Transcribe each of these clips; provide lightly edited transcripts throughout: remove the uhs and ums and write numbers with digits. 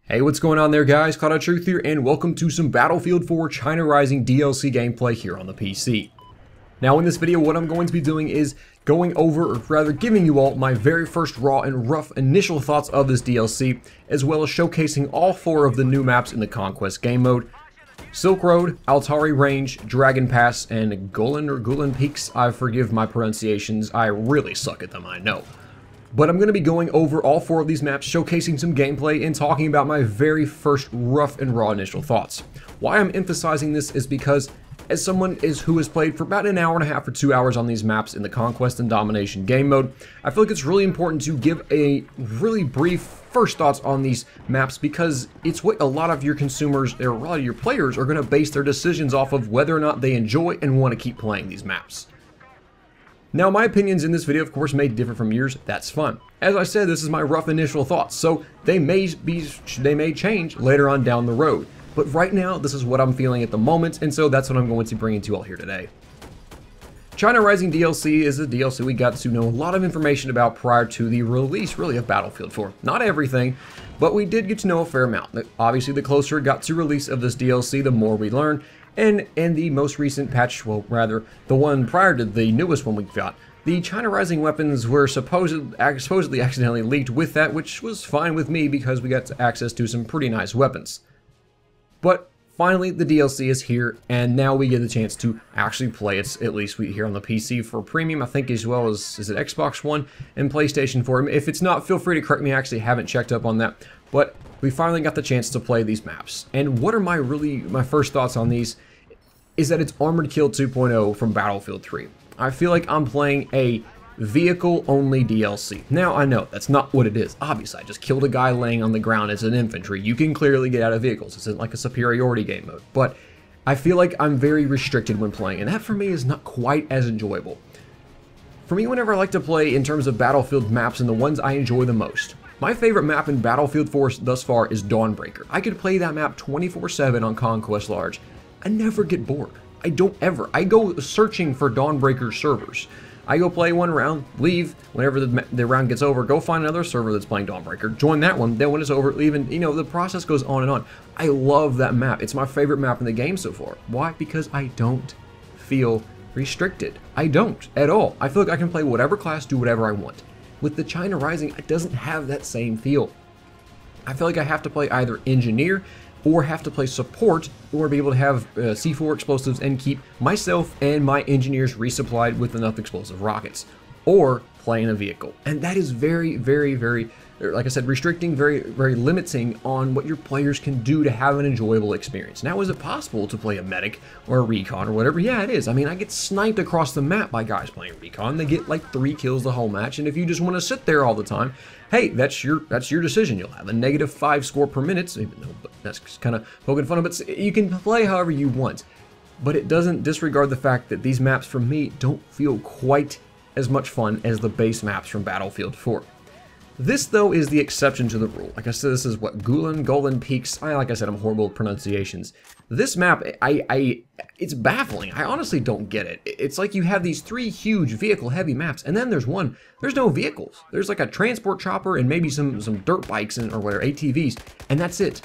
Hey, what's going on there, guys? cloudedtruth here, and welcome to some Battlefield 4 China Rising DLC gameplay here on the PC. Now, in this video, what I'm going to be doing is going over, or rather giving you all my very first raw and rough initial thoughts of this DLC, as well as showcasing all 4 of the new maps in the Conquest game mode. Silk Road, Altari Range, Dragon Pass, and Gulen Peaks. I forgive my pronunciations, I really suck at them, I know. But I'm going to be going over all 4 of these maps, showcasing some gameplay, and talking about my very first rough and raw initial thoughts. Why I'm emphasizing this is because, as someone who has played for about an hour and a half or 2 hours on these maps in the Conquest and Domination game mode, I feel like it's really important to give a really brief first thoughts on these maps, because it's what a lot of your consumers, or a lot of your players, are going to base their decisions off of whether or not they enjoy and want to keep playing these maps. Now, my opinions in this video, of course, may differ from yours. That's fun. As I said, this is my rough initial thoughts, so they may change later on down the road. But right now, this is what I'm feeling at the moment, and so that's what I'm going to bring to you all here today. China Rising DLC is a DLC we got to know a lot of information about prior to the release, really, of Battlefield 4. Not everything, but we did get to know a fair amount. Obviously, the closer it got to release of this DLC, the more we learn. And in the most recent patch, well, rather, the one prior to the newest one we got, the China Rising weapons were supposedly accidentally leaked with that, which was fine with me because we got access to some pretty nice weapons. But finally, the DLC is here, and now we get the chance to actually play it, at least here on the PC for premium, I think, as well as, is it Xbox One and PlayStation 4? If it's not, feel free to correct me, I actually haven't checked up on that. But we finally got the chance to play these maps. And what are my first thoughts on these is that it's Armored Kill 2.0 from Battlefield 3. I feel like I'm playing a vehicle-only DLC. Now, I know that's not what it is. Obviously, I just killed a guy laying on the ground as an infantry. You can clearly get out of vehicles. It's like a superiority game mode. But I feel like I'm very restricted when playing, and that for me is not quite as enjoyable. For me, whenever I like to play in terms of Battlefield maps and the ones I enjoy the most, my favorite map in Battlefield 4 thus far is Dawnbreaker. I could play that map 24/7 on Conquest Large. I never get bored. I don't ever. I go searching for Dawnbreaker servers. I go play one round, leave, whenever the round gets over, go find another server that's playing Dawnbreaker, join that one, then when it's over, leave, and the process goes on and on. I love that map. It's my favorite map in the game so far. Why? Because I don't feel restricted. I don't at all. I feel like I can play whatever class, do whatever I want. With the China Rising, it doesn't have that same feel. I feel like I have to play either engineer or have to play support, or be able to have C4 explosives and keep myself and my engineers resupplied with enough explosive rockets, or play in a vehicle. And that is very, very, very, like I said, restricting, very, very limiting on what your players can do to have an enjoyable experience. Now, is it possible to play a medic or a recon or whatever? Yeah, it is. I mean, I get sniped across the map by guys playing recon. They get like 3 kills the whole match, and if you just want to sit there all the time, hey, that's your decision. You'll have a -5 score per minute, even though that's kind of poking fun of it. You can play however you want, but it doesn't disregard the fact that these maps, for me, don't feel quite as much fun as the base maps from Battlefield 4. This, though, is the exception to the rule. Like I said, this is what Gulen Peaks. Like I said, I'm horrible at pronunciations. This map, it's baffling. I honestly don't get it. It's like you have these 3 huge vehicle-heavy maps, and then there's one. There's no vehicles. There's like a transport chopper and maybe some dirt bikes or whatever, ATVs, and that's it.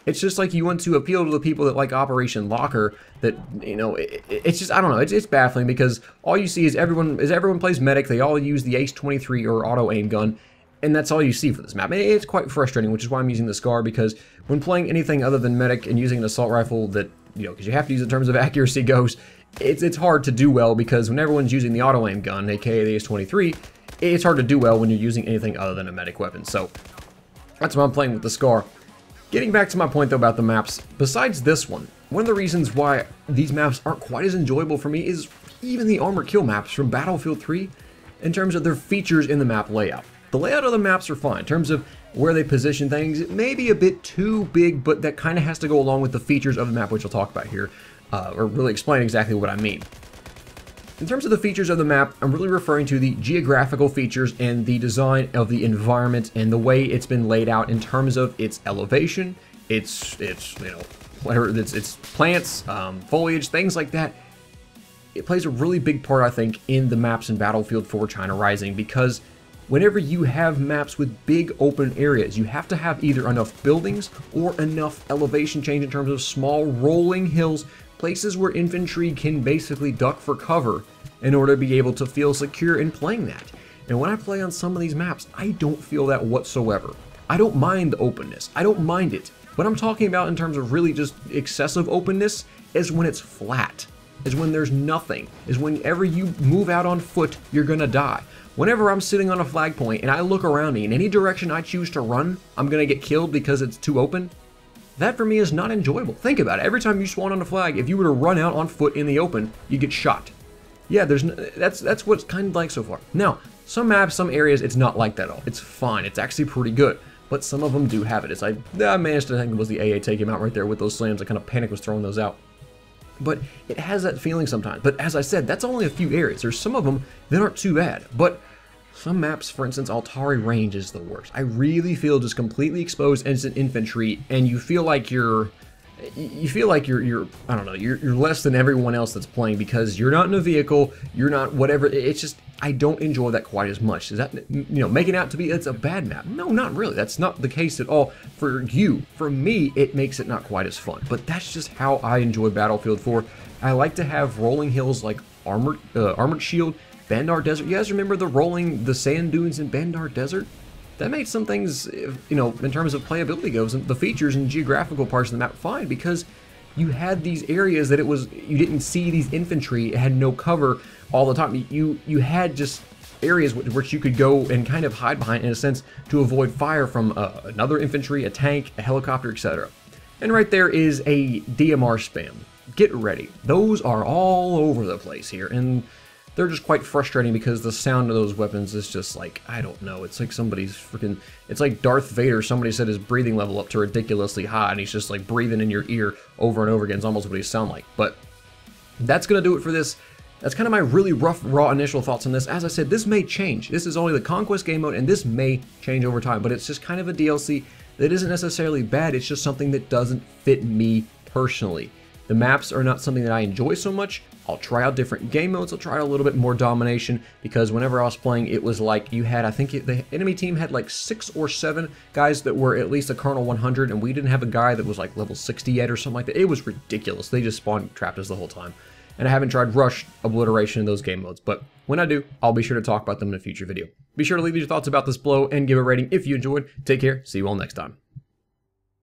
It's just like you want to appeal to the people that like Operation Locker. That, it's just, I don't know. It's baffling because all you see is everyone plays medic. They all use the Ace-23 or auto aim gun. And that's all you see for this map. It's quite frustrating, which is why I'm using the Scar, because when playing anything other than medic and using an assault rifle that, because you have to use it in terms of accuracy goes, it's hard to do well, because when everyone's using the auto aim gun, aka the Ace-23, it's hard to do well when you're using anything other than a medic weapon. So that's why I'm playing with the Scar. Getting back to my point, though, about the maps, besides this one of the reasons why these maps aren't quite as enjoyable for me is even the Armored Kill maps from Battlefield 3 in terms of their features in the map layout. The layout of the maps are fine. In terms of where they position things, it may be a bit too big, but that kind of has to go along with the features of the map, which I'll talk about here, or really explain exactly what I mean. In terms of the features of the map, I'm really referring to the geographical features and the design of the environment and the way it's been laid out in terms of its elevation, its plants, foliage, things like that. It plays a really big part, I think, in the maps in Battlefield 4 China Rising, because Whenever you have maps with big open areas, you have to have either enough buildings or enough elevation change in terms of small rolling hills, places where infantry can basically duck for cover in order to be able to feel secure in playing that. And when I play on some of these maps, I don't feel that whatsoever. I don't mind the openness. I don't mind it. What I'm talking about in terms of really just excessive openness is when it's flat, is when there's nothing, is whenever you move out on foot, you're gonna die. Whenever I'm sitting on a flag point and I look around me in any direction I choose to run, I'm gonna get killed because it's too open. That for me is not enjoyable. Think about it. Every time you spawn on a flag, if you were to run out on foot in the open, you get shot. Yeah, that's what it's kind of like so far. Now, some maps, some areas, it's not like that at all. It's fine. It's actually pretty good. But some of them do have it. It's like, I managed to think it was the AA take him out right there with those slams. I kind of panic was throwing those out. But it has that feeling sometimes. But as I said, that's only a few areas. There's some of them that aren't too bad. But some maps, for instance, Altari Range is the worst. I really feel just completely exposed instant infantry, and you feel like you're I don't know, you're less than everyone else that's playing because you're not in a vehicle, you're not whatever. It's just, I don't enjoy that quite as much. Is that, making out to be it's a bad map? No, not really. That's not the case at all for you. For me, it makes it not quite as fun. But that's just how I enjoy Battlefield 4. I like to have rolling hills like Armored Shield, Bandar Desert. You guys remember the sand dunes in Bandar Desert? That made some things, in terms of playability goes, and the features and geographical parts of the map fine, because you had these areas that you didn't see these infantry, it had no cover all the time. You had just areas which you could go and kind of hide behind in a sense to avoid fire from another infantry, a tank, a helicopter, etc. And right there is a DMR spam. Get ready. Those are all over the place here, and they're just quite frustrating because the sound of those weapons is just like, I don't know, it's like somebody's freaking, it's like Darth Vader, somebody set his breathing level up to ridiculously high and he's just like breathing in your ear over and over again. It's almost what he sound like. But that's gonna do it for this. That's kind of my really rough, raw initial thoughts on this. As I said, this may change. This is only the Conquest game mode and this may change over time, but it's just kind of a DLC that isn't necessarily bad. It's just something that doesn't fit me personally. The maps are not something that I enjoy so much. I'll try out different game modes. I'll try out a little bit more domination, because whenever I was playing, it was like you had, I think the enemy team had like 6 or 7 guys that were at least a Colonel 100, and we didn't have a guy that was like level 60 yet or something like that. It was ridiculous. They just spawned trapped us the whole time. And I haven't tried rush, obliteration in those game modes, but when I do, I'll be sure to talk about them in a future video. Be sure to leave your thoughts about this below and give a rating if you enjoyed. Take care. See you all next time.